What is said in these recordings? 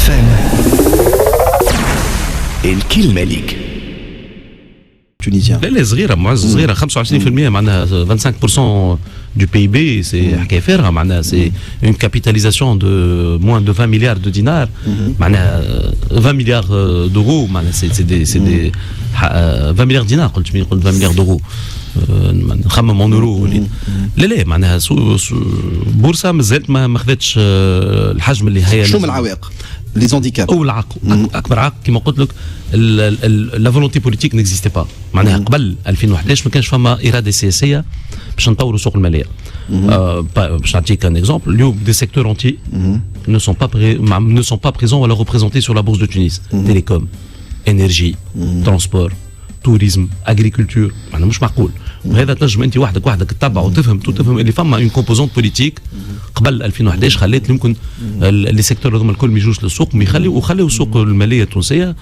FM الكلمة ليك tunisien. لا صغيره معز صغيره 25% معناها 25% du PIB c'est حكايه فارغه معناها c'est une capitalisation de moins de 20 milliards de dinars معناها 20 milliards d'euros معناها c'est des 20 milliards dinars قلت 20 milliards d'euros نخمم en euro لا معناها بورصه مازالت ما خذتش الحجم اللي هي شنو من العوائق لي زانديكاب اول عائق اكبر عائق كما قلت لك لا فولونتي بوليتيك نيكزيستي با معناها قبل 2011 ما كانش فما اراده سياسيه باش نطوروا سوق الماليه باش نعطيك ان اكزومبل اليوم دي سيكتور انتي ne sont pas présents ولا représentés sur la bourse de Tunis télécom énergie transport tourisme agriculture معناها مش معقول وهذا تنجم انت وحدك تتبع وتفهم اللي فما اون كومبوزونت بوليتيك قبل 2011 خلات يمكن لي سيكتور هذوما الكل ما يجوش للسوق وخليوا السوق الماليه التونسيه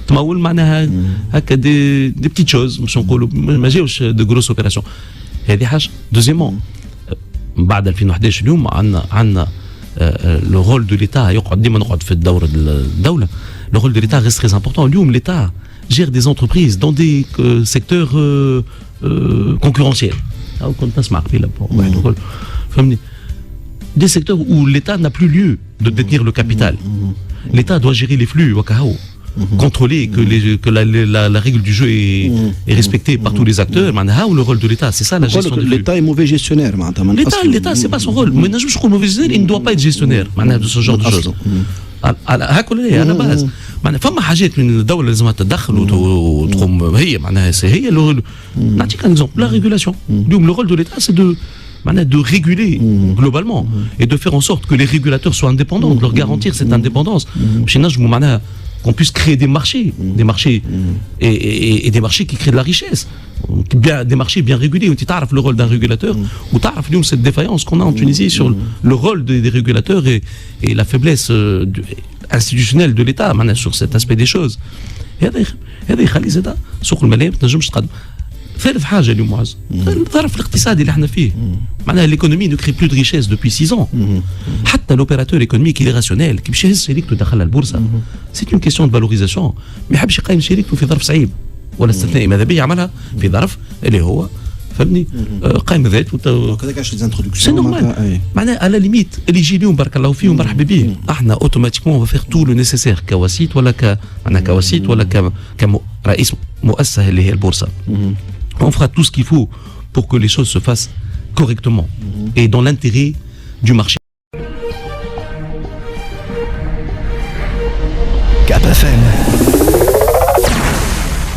تمول معناها هكا دي بتيت شوز باش نقولوا ما جاوش دو غروس اوبيراسيون هذه حاجه دوزيامون بعد 2011 اليوم عندنا لو رول دو ليتا يقعد ديما نقعد في الدوله لو رول دو ليتا ريست تري امبورطون اليوم ليتا gère des entreprises dans des secteurs concurrentiels. كنت نسمع قبيله واحد يقول فهمني des secteurs où l'État n'a plus lieu de détenir le capital. L'État doit gérer les flux وكهو contrôler que la règle du jeu est respectée par tous les acteurs. معناها le rôle de l'État c'est ça la gestion des flux. L'État est mauvais gestionnaire معناتها l'État c'est pas son rôle. ما نجمش نقول mauvais gestionnaire, il ne doit pas être gestionnaire معناها de ce genre de choses. هاكل على باز معناها فما حاجات من الدوله لازمها تتدخل وتقوم هي معناها هي نعطيك ان اكزومبل لا ريغولاسيون اليوم لو رول دو ليتا سي دو معناها de réguler globalement et de faire en sorte que les régulateurs soient indépendants de leur garantir cette indépendance باش نجموا معناها qu'on puisse créer des marchés et des marchés qui créent de la richesse des marchés bien régulés où tu تعرف le rôle d'un régulateur ou تعرف اليوم cette défaillance qu'on a en Tunisie sur le rôle des régulateurs et la faiblesse institutionnelle de l'État معناها sur cet aspect des choses هذا يخلي زاد سوق الماليه ما تنجمش تقدم ثالث حاجه اليوم معز الظرف الاقتصادي اللي احنا فيه معناها ليكونومي نو كري بلو دو ريشيس دوبوي 6 ans حتى لوبيراتور ايكونوميك اللي راسيونيل كي باش يهز شركته دخلها البورصه سي اون كيستيون دو فالوريزاسيون ما يحبش يقيم شركته في ظرف صعيب ولا استثنائي ماذا بيه يعملها في ظرف اللي هو فهمني قائمه ذات هكذا كاش سي نورمال معناها على ليميت اللي يجي اليوم بارك الله فيه ومرحبا به احنا اوتوماتيكمون فيغ تو لو نيسيسير كوسيط ولا معناها كوسيط ولا كرئيس مؤسسه اللي هي البورصه on fera tout ce qu'il faut pour que les choses se fassent correctement et dans l'intérêt du marché. Cap FM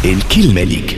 الكلمة ليك